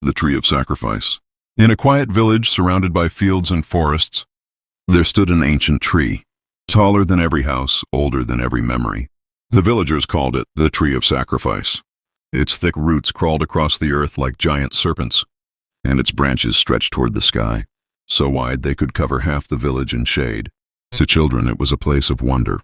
the Tree of Sacrifice. In a quiet village surrounded by fields and forests, there stood an ancient tree, taller than every house, older than every memory. The villagers called it the Tree of Sacrifice. Its thick roots crawled across the earth like giant serpents, and its branches stretched toward the sky, so wide they could cover half the village in shade. To children, it was a place of wonder,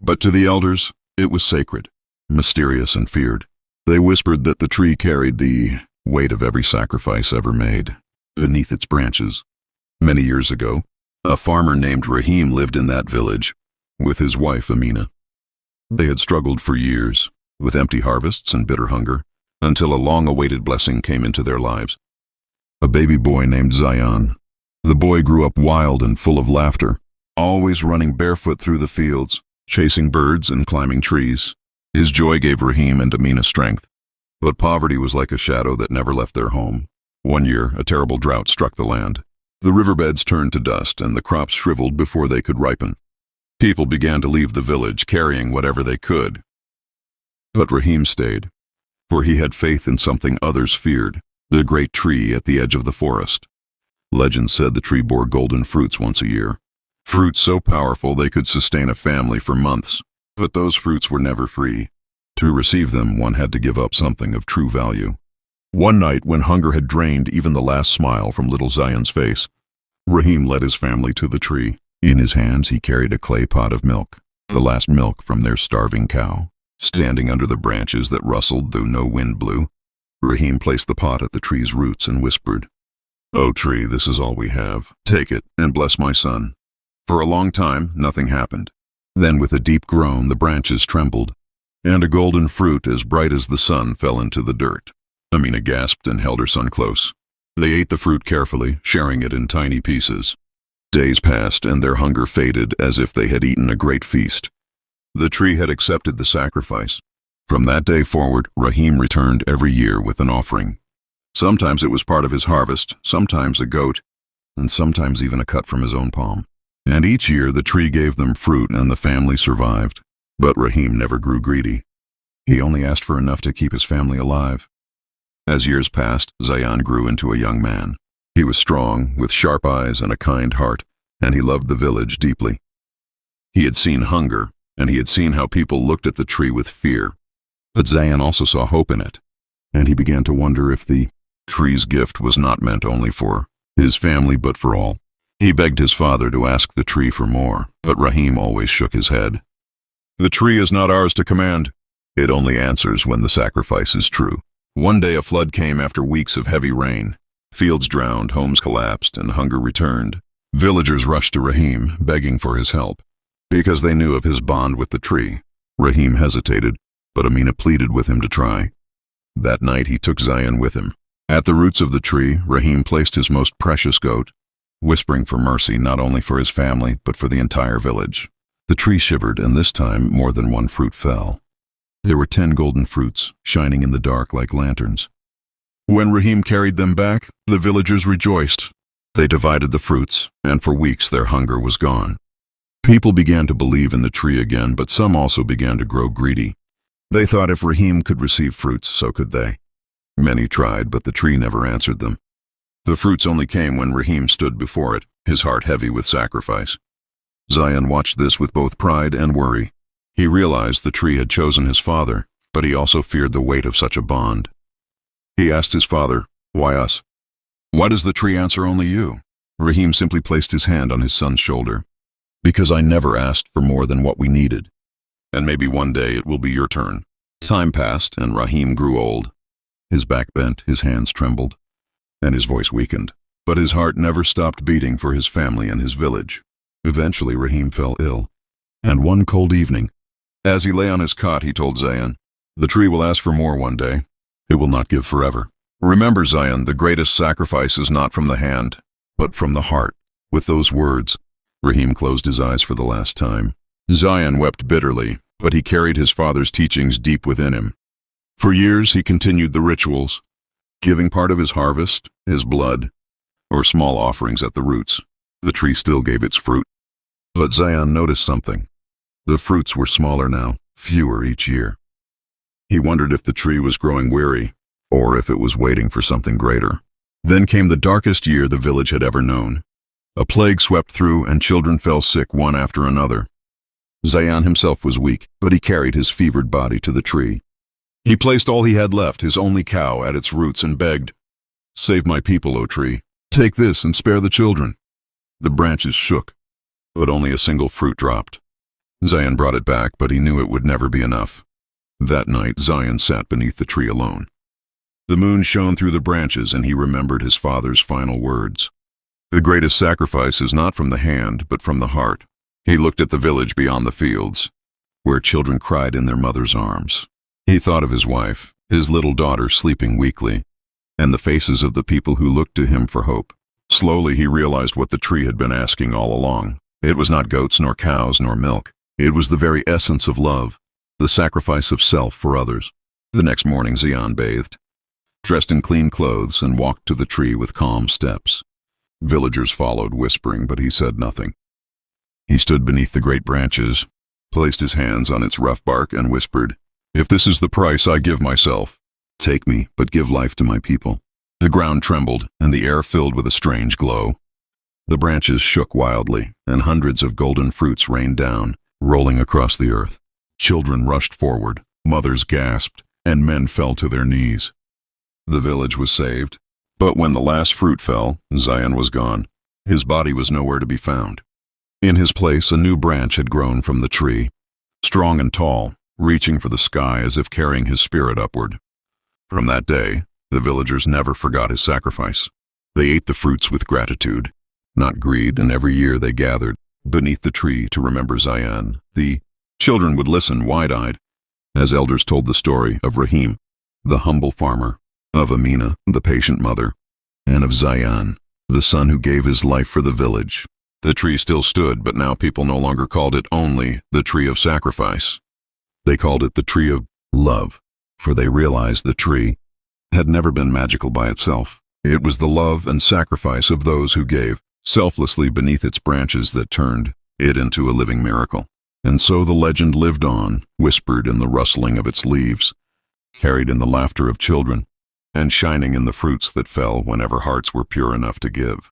but to the elders, it was sacred, mysterious and feared. They whispered that the tree carried the weight of every sacrifice ever made beneath its branches. Many years ago, a farmer named Rahim lived in that village with his wife Amina. They had struggled for years with empty harvests and bitter hunger until a long-awaited blessing came into their lives. A baby boy named Zayan. The boy grew up wild and full of laughter, always running barefoot through the fields, chasing birds and climbing trees. His joy gave Rahim and Amina strength, but poverty was like a shadow that never left their home. One year, a terrible drought struck the land. The riverbeds turned to dust and the crops shriveled before they could ripen. People began to leave the village, carrying whatever they could. But Rahim stayed, for he had faith in something others feared, the great tree at the edge of the forest. Legend said the tree bore golden fruits once a year, fruits so powerful they could sustain a family for months. But those fruits were never free. To receive them, one had to give up something of true value. One night, when hunger had drained even the last smile from little Zayan's face, Rahim led his family to the tree. In his hands, he carried a clay pot of milk, the last milk from their starving cow. Standing under the branches that rustled though no wind blew, Rahim placed the pot at the tree's roots and whispered, "O tree, this is all we have. Take it and bless my son." For a long time, nothing happened. Then with a deep groan, the branches trembled, and a golden fruit as bright as the sun fell into the dirt. Amina gasped and held her son close. They ate the fruit carefully, sharing it in tiny pieces. Days passed, and their hunger faded as if they had eaten a great feast. The tree had accepted the sacrifice. From that day forward, Rahim returned every year with an offering. Sometimes it was part of his harvest, sometimes a goat, and sometimes even a cut from his own palm. And each year the tree gave them fruit and the family survived. But Rahim never grew greedy. He only asked for enough to keep his family alive. As years passed, Zayan grew into a young man. He was strong, with sharp eyes and a kind heart, and he loved the village deeply. He had seen hunger, and he had seen how people looked at the tree with fear. But Zayan also saw hope in it, and he began to wonder if the tree's gift was not meant only for his family but for all. He begged his father to ask the tree for more, but Rahim always shook his head. "The tree is not ours to command. It only answers when the sacrifice is true." One day a flood came after weeks of heavy rain. Fields drowned, homes collapsed, and hunger returned. Villagers rushed to Rahim, begging for his help, because they knew of his bond with the tree. Rahim hesitated, but Amina pleaded with him to try. That night he took Zayan with him. At the roots of the tree, Rahim placed his most precious goat, whispering for mercy not only for his family, but for the entire village. The tree shivered, and this time more than one fruit fell. There were 10 golden fruits, shining in the dark like lanterns. When Rahim carried them back, the villagers rejoiced. They divided the fruits, and for weeks their hunger was gone. People began to believe in the tree again, but some also began to grow greedy. They thought if Rahim could receive fruits, so could they. Many tried, but the tree never answered them. The fruits only came when Rahim stood before it, his heart heavy with sacrifice. Zayan watched this with both pride and worry. He realized the tree had chosen his father, but he also feared the weight of such a bond. He asked his father, "Why us? Why does the tree answer only you?" Rahim simply placed his hand on his son's shoulder. "Because I never asked for more than what we needed. And maybe one day it will be your turn." Time passed, and Rahim grew old. His back bent, his hands trembled, and his voice weakened. But his heart never stopped beating for his family and his village. Eventually Rahim fell ill, and one cold evening, as he lay on his cot, he told Zayan, "The tree will ask for more one day. It will not give forever. Remember, Zayan, the greatest sacrifice is not from the hand, but from the heart." With those words, Rahim closed his eyes for the last time. Zayan wept bitterly, but he carried his father's teachings deep within him. For years he continued the rituals, giving part of his harvest, his blood, or small offerings at the roots. The tree still gave its fruit. But Zayan noticed something. The fruits were smaller now, fewer each year. He wondered if the tree was growing weary, or if it was waiting for something greater. Then came the darkest year the village had ever known. A plague swept through, and children fell sick one after another. Zayan himself was weak, but he carried his fevered body to the tree. He placed all he had left, his only cow, at its roots and begged, "Save my people, O tree. Take this and spare the children." The branches shook, but only a single fruit dropped. Zayan brought it back, but he knew it would never be enough. That night, Zayan sat beneath the tree alone. The moon shone through the branches, and he remembered his father's final words. The greatest sacrifice is not from the hand, but from the heart. He looked at the village beyond the fields, where children cried in their mother's arms. He thought of his wife, his little daughter sleeping weakly, and the faces of the people who looked to him for hope. Slowly he realized what the tree had been asking all along. It was not goats nor cows nor milk. It was the very essence of love, the sacrifice of self for others. The next morning Zayan bathed, dressed in clean clothes, and walked to the tree with calm steps. Villagers followed, whispering, but he said nothing. He stood beneath the great branches, placed his hands on its rough bark, and whispered, "If this is the price I give myself, take me, but give life to my people." The ground trembled, and the air filled with a strange glow. The branches shook wildly, and hundreds of golden fruits rained down, rolling across the earth. Children rushed forward, mothers gasped, and men fell to their knees. The village was saved, but when the last fruit fell, Zayan was gone. His body was nowhere to be found. In his place, a new branch had grown from the tree, strong and tall, reaching for the sky as if carrying his spirit upward. From that day, the villagers never forgot his sacrifice. They ate the fruits with gratitude, not greed, and every year they gathered beneath the tree to remember Zayan. The children would listen wide-eyed as elders told the story of Rahim, the humble farmer, of Amina, the patient mother, and of Zayan, the son who gave his life for the village. The tree still stood, but now people no longer called it only the tree of sacrifice. They called it the tree of love, for they realized the tree had never been magical by itself. It was the love and sacrifice of those who gave selflessly beneath its branches that turned it into a living miracle. And so the legend lived on, whispered in the rustling of its leaves, carried in the laughter of children, and shining in the fruits that fell whenever hearts were pure enough to give.